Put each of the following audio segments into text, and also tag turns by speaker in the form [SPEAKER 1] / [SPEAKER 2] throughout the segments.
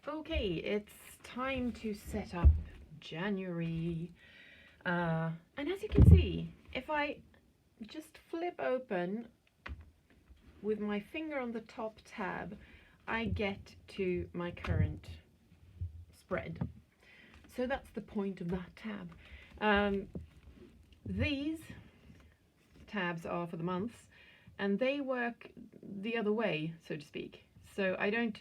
[SPEAKER 1] Okay, it's time to set up January. And as you can see, if I just flip open with my finger on the top tab, I get to my current spread. So that's the point of that tab. These tabs are for the months, and they work the other way, so to speak. So I don't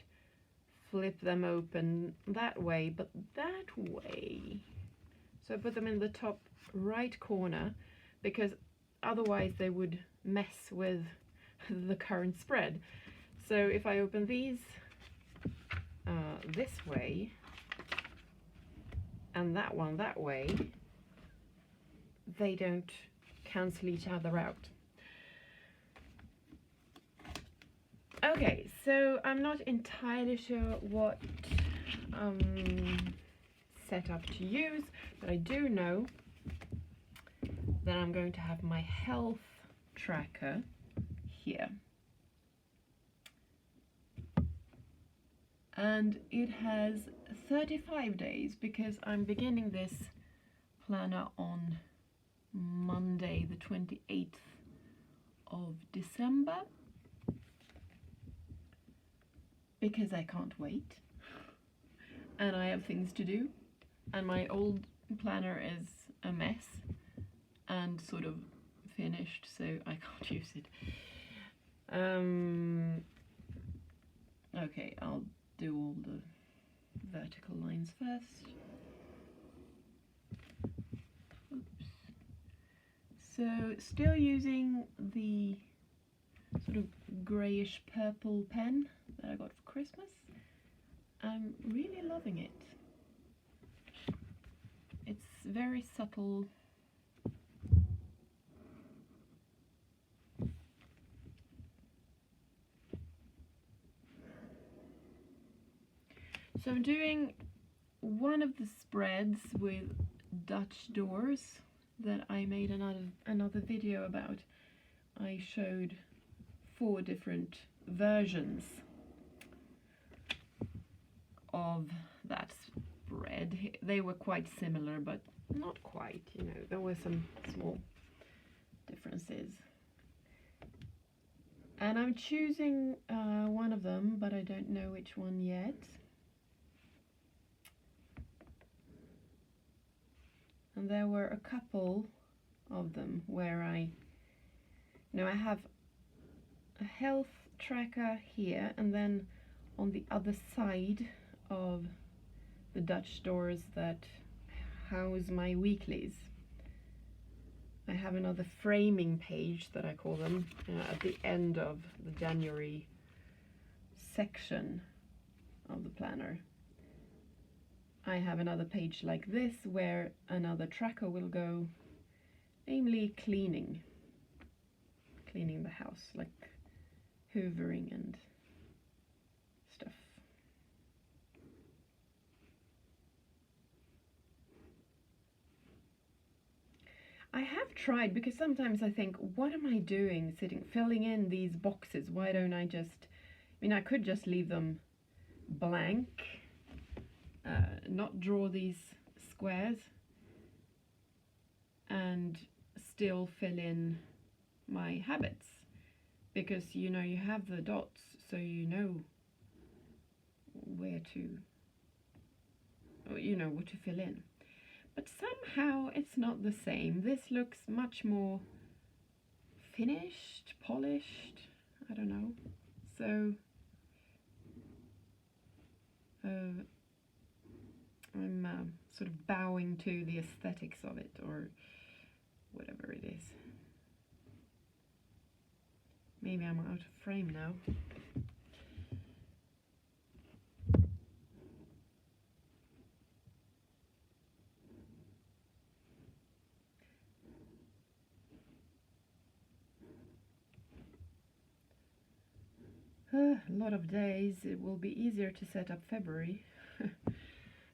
[SPEAKER 1] flip them open that way, but that way. So I put them in the top right corner, because otherwise they would mess with the current spread. So if I open these this way and that one that way, they don't cancel each other out. Okay, so I'm not entirely sure what setup to use, but I do know that I'm going to have my health tracker here. And it has 35 days because I'm beginning this planner on Monday the 28th of December, because I can't wait and I have things to do, and my old planner is a mess and sort of finished, so I can't use it. Okay, I'll do all the vertical lines first. Oops. So still using the sort of greyish purple pen that I got for Christmas. I'm really loving it. It's very subtle. So I'm doing one of the spreads with Dutch doors that I made another video about. I showed 4 different versions of that spread. They were quite similar, but not quite, you know, there were some small differences. And I'm choosing one of them, but I don't know which one yet. And there were a couple of them where I have a health tracker here, and then on the other side of the Dutch doors that house my weeklies, I have another framing page that I call them at the end of the January section of the planner. I have another page like this where another tracker will go, namely cleaning the house, like hoovering and stuff. I have tried, because sometimes I think, what am I doing filling in these boxes? Why don't I just, I could just leave them blank, not draw these squares, and still fill in my habits, because you have the dots, so you know where to, what to fill in. But somehow it's not the same. This looks much more finished, polished, I don't know. So I'm sort of bowing to the aesthetics of it, or whatever it is. Maybe I'm out of frame now. A lot of days. It will be easier to set up February.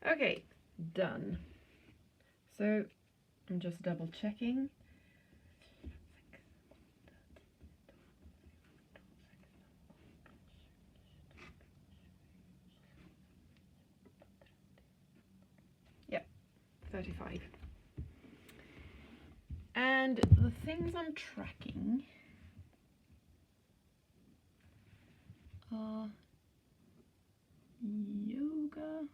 [SPEAKER 1] Okay, done. So I'm just double checking. 35. And the things I'm tracking are yoga,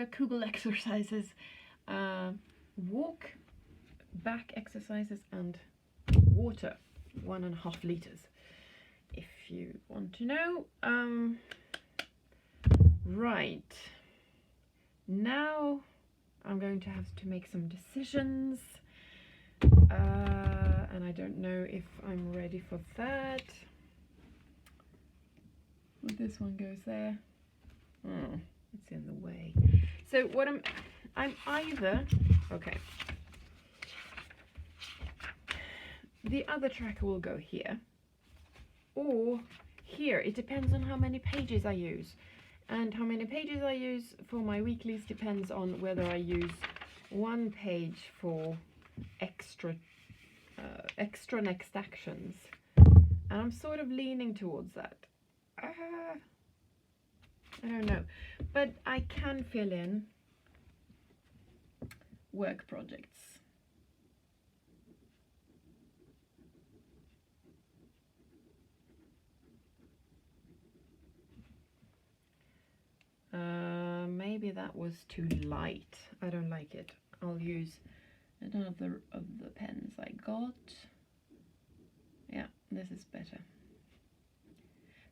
[SPEAKER 1] Kugel exercises, walk, back exercises, and water, 1.5 liters, if you want to know. Right, now I'm going to have to make some decisions, and I don't know if I'm ready for that. Well, this one goes there. Oh, it's in the way. So what I'm either, okay, the other tracker will go here or here. It depends on how many pages I use, and how many pages I use for my weeklies depends on whether I use one page for extra next actions, and I'm sort of leaning towards that. I don't know, but I can fill in work projects. Maybe that was too light. I don't like it. I'll use another of the pens I got. Yeah, this is better.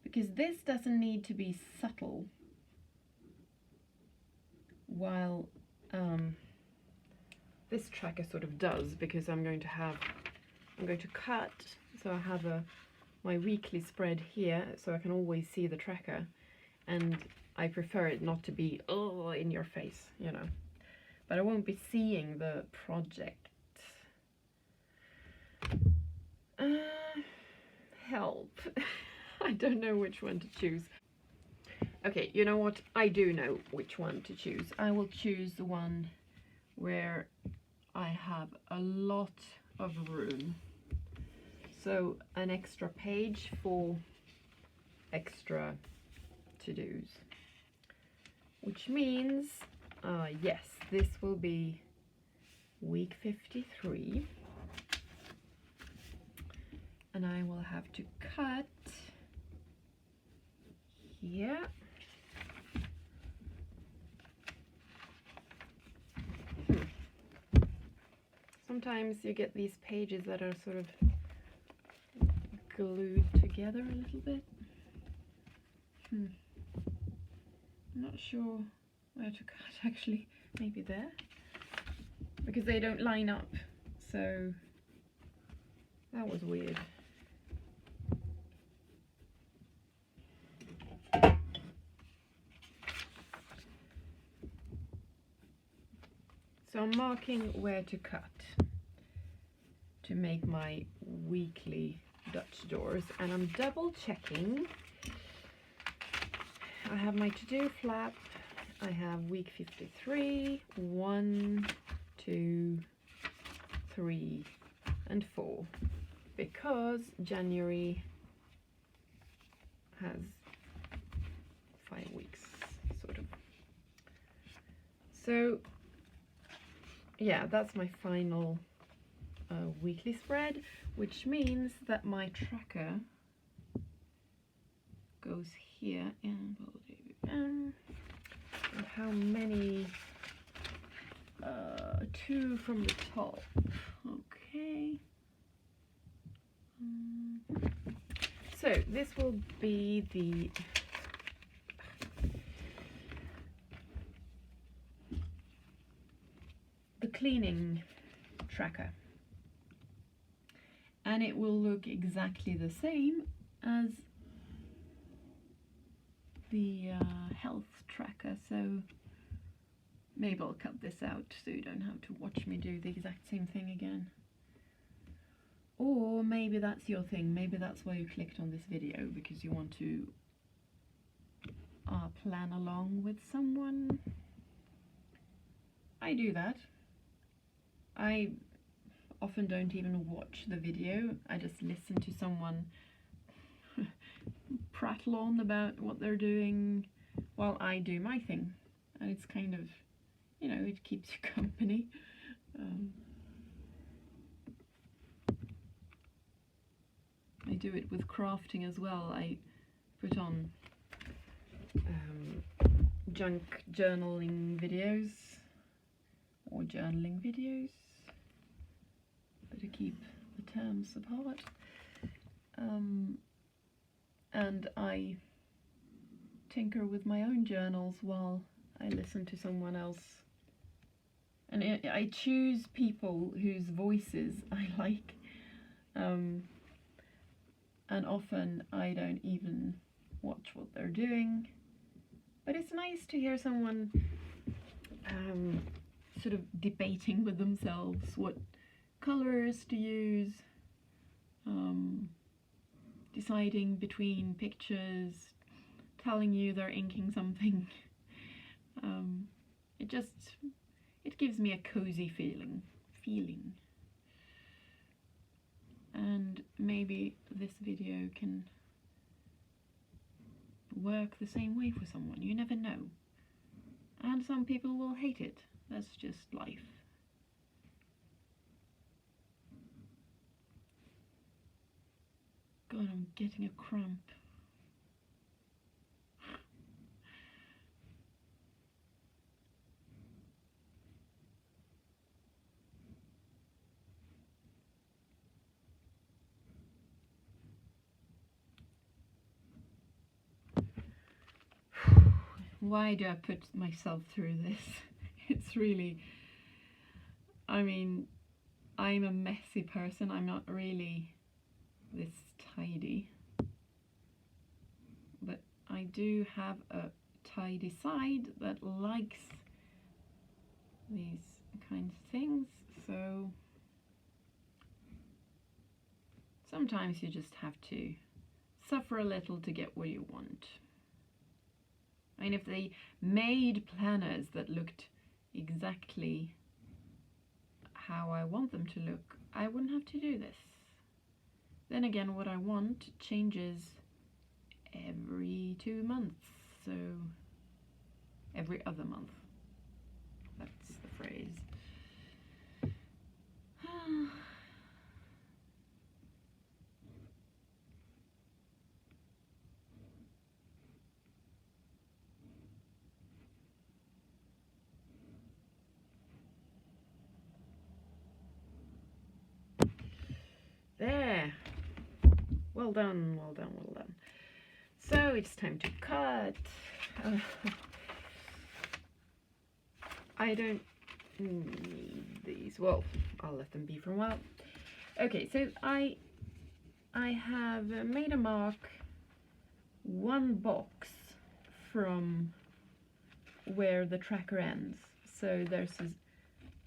[SPEAKER 1] Because this doesn't need to be subtle, while this tracker sort of does, because I'm going to cut, so I have my weekly spread here, so I can always see the tracker, and I prefer it not to be in your face, you know, but I won't be seeing the project. Help. I don't know which one to choose. Okay, you know what? I do know which one to choose. I will choose the one where I have a lot of room. So an extra page for extra to-dos. Which means, yes, this will be week 53. And I will have to cut here. Sometimes you get these pages that are sort of glued together a little bit. I'm not sure where to cut, actually. Maybe there, because they don't line up, so that was weird. So I'm marking where to cut to make my weekly Dutch doors, and I'm double checking. I have my to-do flap. I have week 53, 1, 2, 3, and 4, because January has 5 weeks, sort of. So yeah, that's my final weekly spread, which means that my tracker goes here, and how many? 2 from the top. Okay. So this will be the cleaning tracker, and it will look exactly the same as the health tracker, so maybe I'll cut this out so you don't have to watch me do the exact same thing again. Or maybe that's your thing, maybe that's why you clicked on this video, because you want to plan along with someone. I do that. I often don't even watch the video. I just listen to someone prattle on about what they're doing while I do my thing, and it's kind of, you know, it keeps you company. I do it with crafting as well. I put on junk journaling videos or journaling videos, to keep the terms apart, and I tinker with my own journals while I listen to someone else, and I choose people whose voices I like, and often I don't even watch what they're doing, but it's nice to hear someone sort of debating with themselves what colors to use, deciding between pictures, telling you they're inking something. It gives me a cozy feeling. And maybe this video can work the same way for someone. You never know. And some people will hate it. That's just life. God, I'm getting a cramp. Why do I put myself through this? It's really, I mean, I'm a messy person. I'm not really this tidy, but I do have a tidy side that likes these kinds of things, so sometimes you just have to suffer a little to get what you want. I mean, if they made planners that looked exactly how I want them to look, I wouldn't have to do this. Then again, what I want changes every 2 months, so every other month. That's the phrase. There. Well done, well done, well done. So it's time to cut. I don't need these. Well, I'll let them be for a while. Okay, so I have made a mark 1 box from where the tracker ends. So there's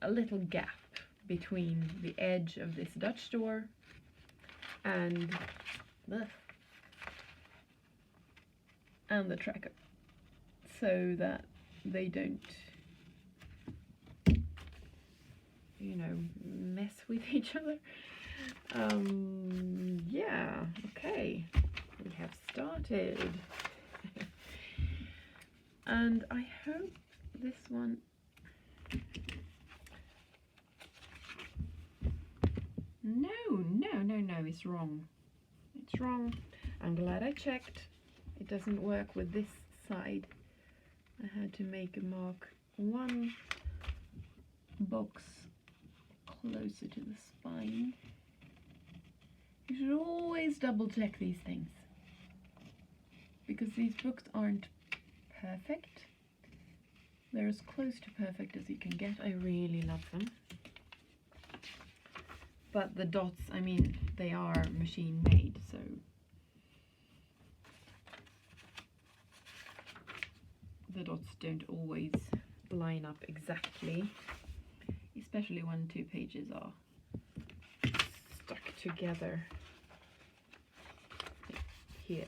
[SPEAKER 1] a little gap between the edge of this Dutch door and the tracker, so that they don't, you know, mess with each other. Yeah, okay, we have started. And I hope this one no, it's wrong. It's wrong. I'm glad I checked. It doesn't work with this side. I had to make a mark 1 box closer to the spine. You should always double check these things, because these books aren't perfect. They're as close to perfect as you can get. I really love them. But the dots, I mean, they are machine made, so the dots don't always line up exactly, especially when 2 pages are stuck together here.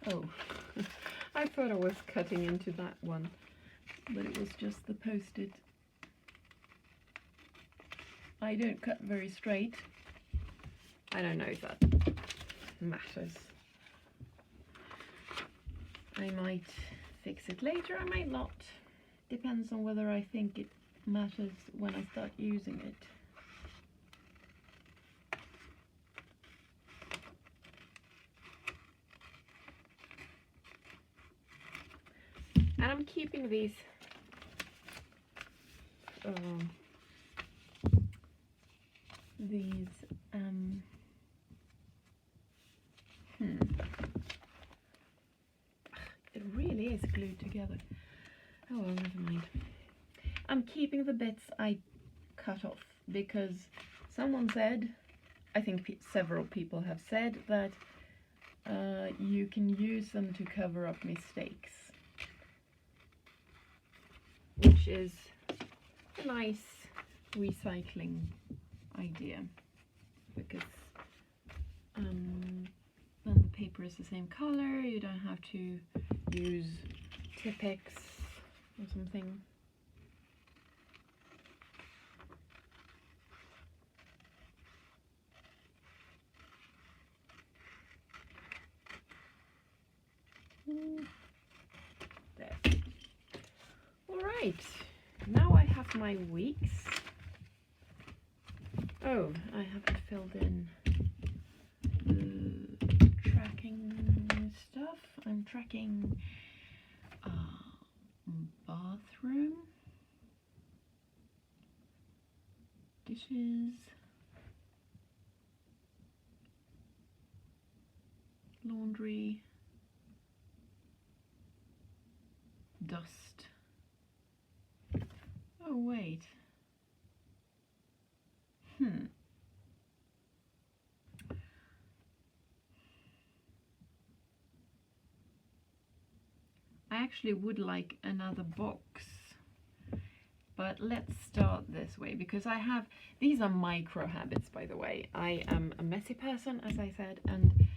[SPEAKER 1] Oh, I thought I was cutting into that one, but it was just the post-it. I don't cut very straight. I don't know if that matters. I might fix it later, I might not. Depends on whether I think it matters when I start using it. And I'm keeping these it really is glued together. Oh well, never mind. I'm keeping the bits I cut off because someone said, I think several people have said, that you can use them to cover up mistakes, which is a nice recycling idea, because then the paper is the same color, you don't have to use Tipex or something. There. All right, now I have my weeks. Oh, I haven't filled in the tracking stuff. I'm tracking bathroom, dishes, laundry, dust. Oh wait. I actually would like another box, but let's start this way, because I have, these are micro habits, by the way. I am a messy person, as I said, and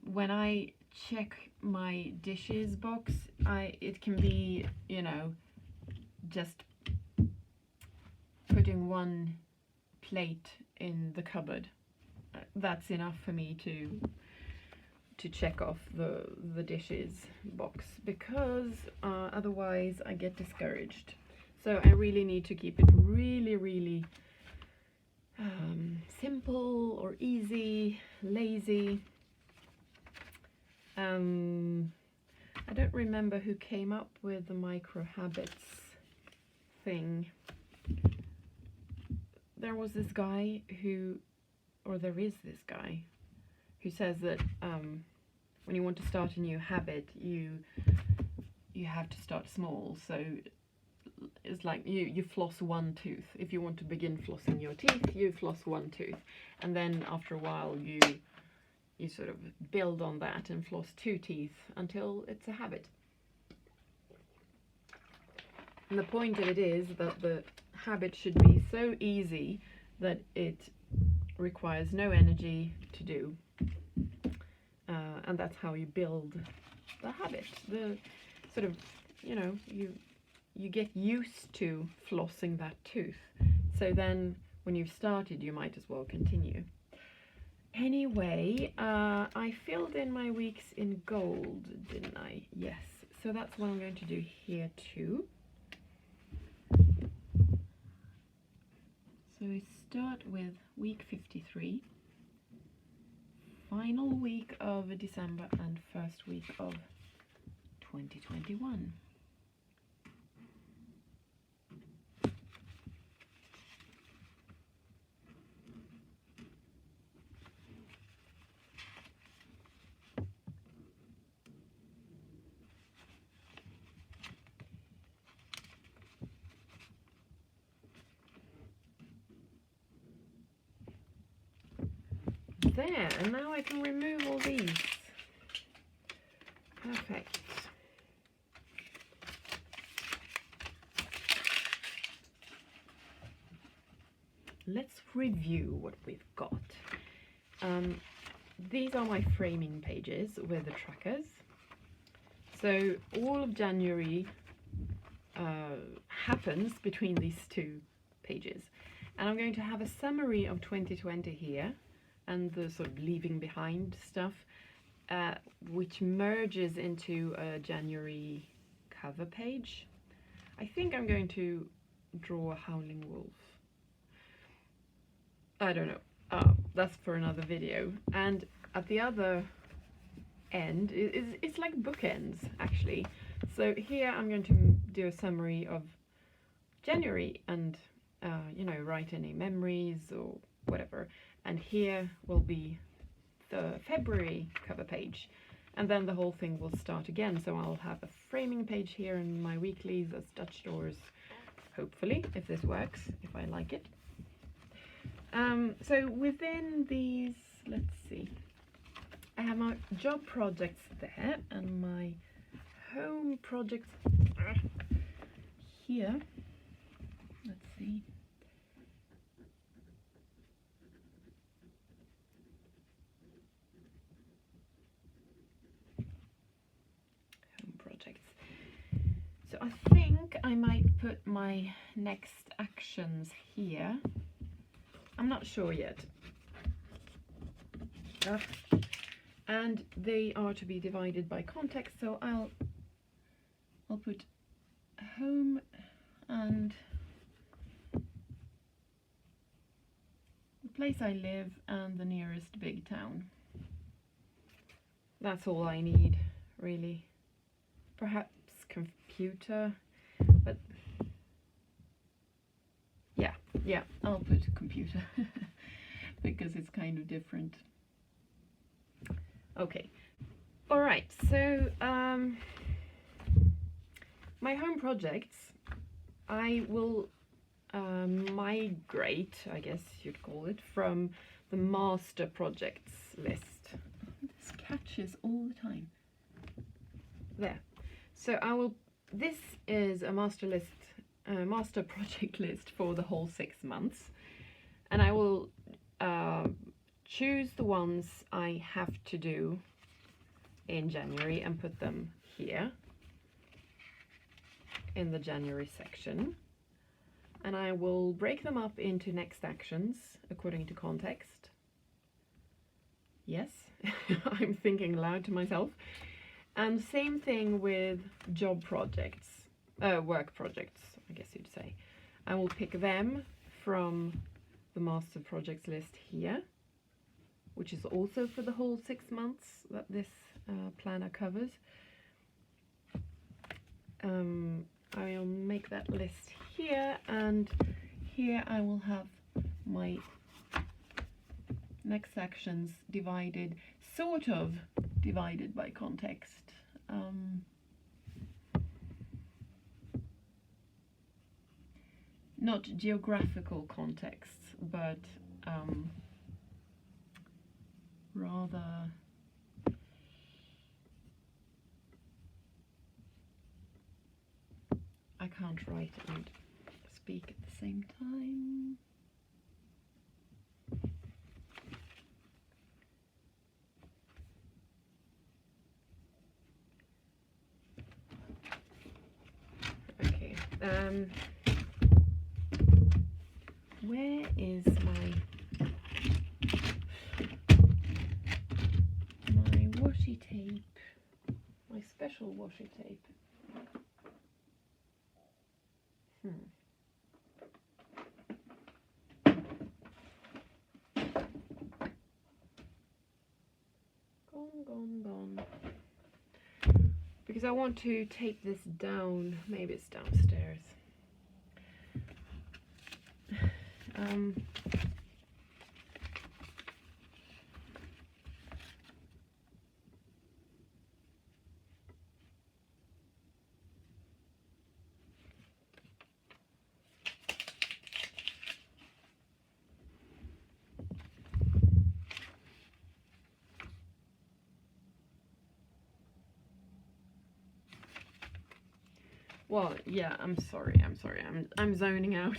[SPEAKER 1] when I check my dishes box, it can be, you know, just putting one plate in the cupboard. That's enough for me to check off the dishes box, because otherwise I get discouraged. So I really need to keep it really simple or easy, lazy. I don't remember who came up with the micro habits thing. There was this guy who, or there is this guy who says that when you want to start a new habit, you have to start small. So it's like you floss one tooth. If you want to begin flossing your teeth, you floss one tooth, and then after a while you sort of build on that and floss two teeth until it's a habit. And the point of it is that the habit should be so easy that it requires no energy to do, and that's how you build the habit. The sort of, you know, you get used to flossing that tooth, so then when you've started you might as well continue. Anyway, I filled in my weeks in gold, didn't I? Yes, so that's what I'm going to do here too. So we start with week 53, final week of December and first week of 2021. There, and now I can remove all these. Perfect. Let's review what we've got. these are my framing pages with the trackers. So all of January happens between these two pages. And I'm going to have a summary of 2020 here and the sort of leaving behind stuff, which merges into a January cover page. I think I'm going to draw a howling wolf. I don't know. That's for another video. And at the other end, it's like bookends actually. So here I'm going to do a summary of January and you know, write any memories or whatever. And here will be the February cover page. And then the whole thing will start again. So I'll have a framing page here and my weeklies as Dutch doors, hopefully, if this works, if I like it. So within these, let's see, I have my job projects there and my home projects here. Let's see. Home projects. So I think I might put my next actions here. I'm not sure yet. And they are to be divided by context, so I'll put home and the place I live and the nearest big town. That's all I need, really. Perhaps computer, but yeah, I'll put computer because it's kind of different. Okay, all right, so my home projects, I will migrate, I guess you'd call it, from the master projects list. This catches all the time. There. So this is a master project list for the whole 6 months, and I will choose the ones I have to do in January and put them here in the January section, and I will break them up into next actions according to context. Yes, I'm thinking aloud to myself. And same thing with job projects, work projects, I guess you'd say. I will pick them from the master projects list here, which is also for the whole 6 months that this planner covers. I'll make that list here, and here I will have my next sections divided, sort of divided by context. Not geographical contexts, but rather I can't write and speak at the same time. Okay, where is my washi tape, my special washi tape? Gone. Because I want to tape this down. Maybe it's downstairs. Well, yeah, I'm sorry, I'm zoning out.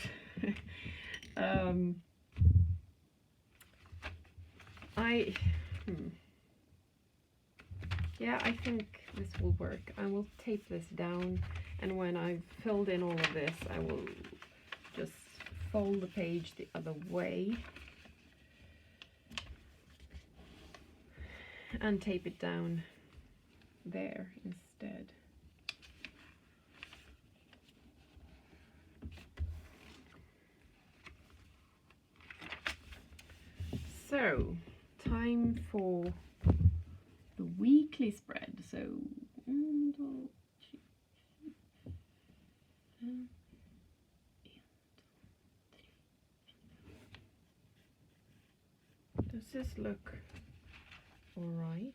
[SPEAKER 1] Yeah, I think this will work. I will tape this down, and when I've filled in all of this, I will just fold the page the other way and tape it down there instead. So, time for the weekly spread. So, does this look all right?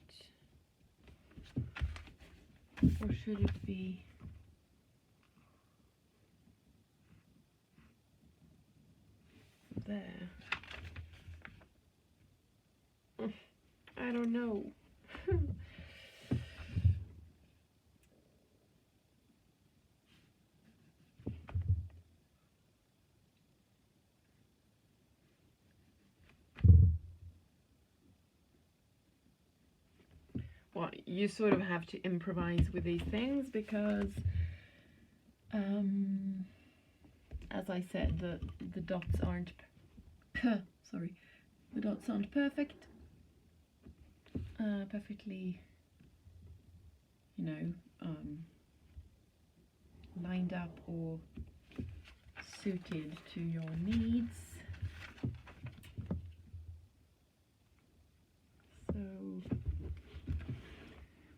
[SPEAKER 1] Or should it be there? I don't know. Well, you sort of have to improvise with these things because, as I said, the dots aren't the dots aren't perfect, perfectly, you know, lined up or suited to your needs. So,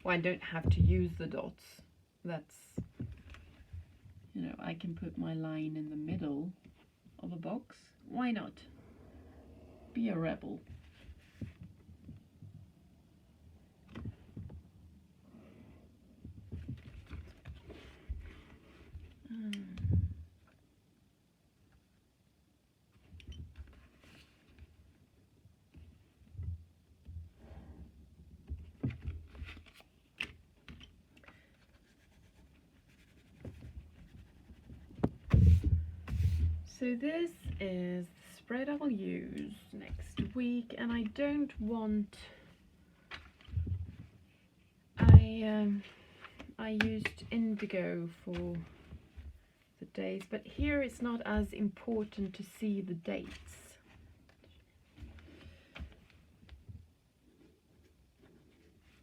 [SPEAKER 1] well, I don't have to use the dots. That's, you know, I can put my line in the middle of a box. Why not? Be a rebel. So this is the spread I'll use next week, and I don't want, I used indigo for the days, but here it's not as important to see the dates.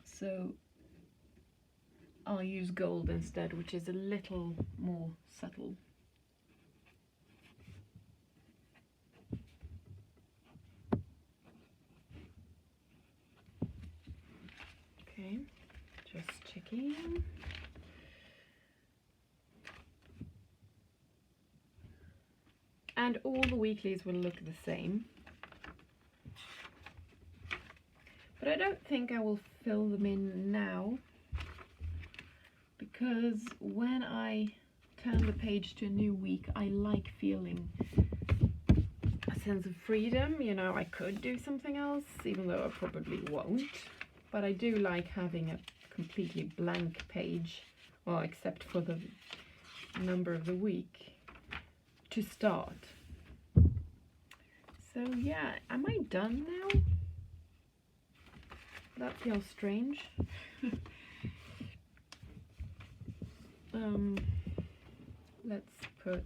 [SPEAKER 1] So I'll use gold instead, which is a little more subtle. Okay, just checking. And all the weeklies will look the same. But I don't think I will fill them in now, because when I turn the page to a new week, I like feeling a sense of freedom. You know, I could do something else, even though I probably won't. But I do like having a completely blank page, well, except for the number of the week, to start. So yeah, am I done now? That feels strange. Let's put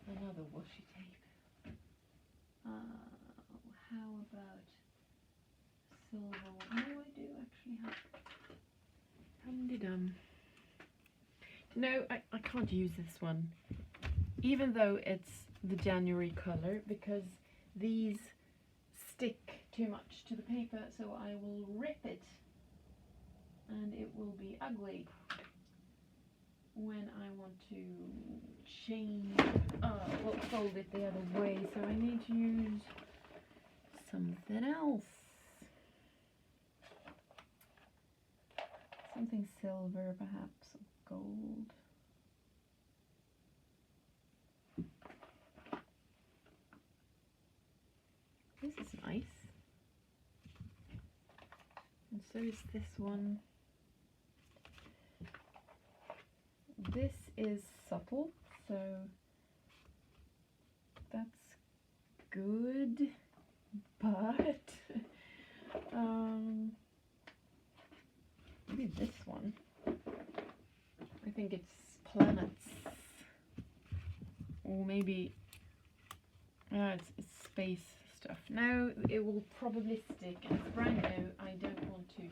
[SPEAKER 1] another washi tape. How about silver? No, I do actually have dum-de-dum. No, I can't use this one, even though it's the January color, because these stick too much to the paper, so I will rip it and it will be ugly when I want to change, well, fold it the other way, so I need to use something else. Something silver, perhaps, or gold. This is nice. And so is this one. This is subtle, so that's good, but maybe this one. I think it's planets, or maybe it's space stuff. No, it will probably stick, and it's brand new. I don't want to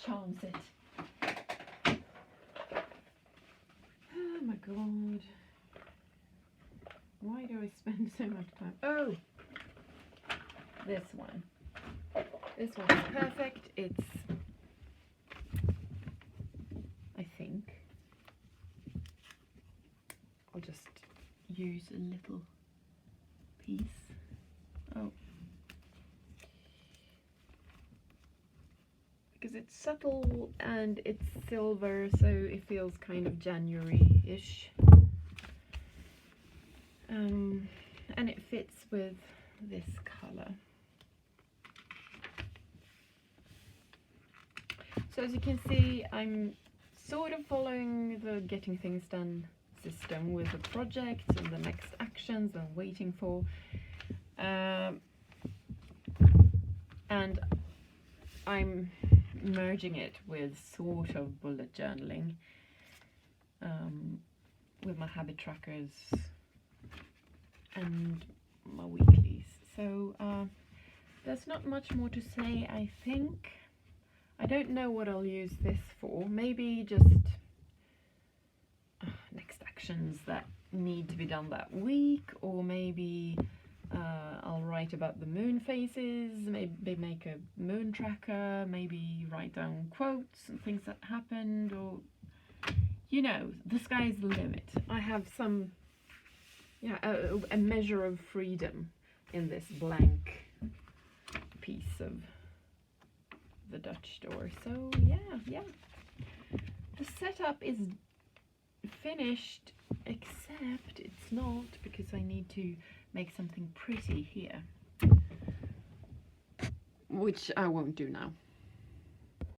[SPEAKER 1] chance it. Oh my god. Why do I spend so much time? Oh! This one. This one is perfect. It's, I think, I'll just use a little piece. Oh. Because it's subtle and it's silver, so it feels kind of January-ish. And it fits with this colour. So as you can see, I'm sort of following the getting things done system with the projects and the next actions I'm waiting for. And I'm merging it with sort of bullet journaling with my habit trackers and my weeklies. So there's not much more to say, I think. I don't know what I'll use this for. Maybe just next actions that need to be done that week, or maybe I'll write about the moon phases, maybe make a moon tracker, maybe write down quotes and things that happened, or, you know, the sky's the limit. I have some, a measure of freedom in this blank piece of the Dutch door. So yeah. The setup is finished, except it's not, because I need to make something pretty here, which I won't do now.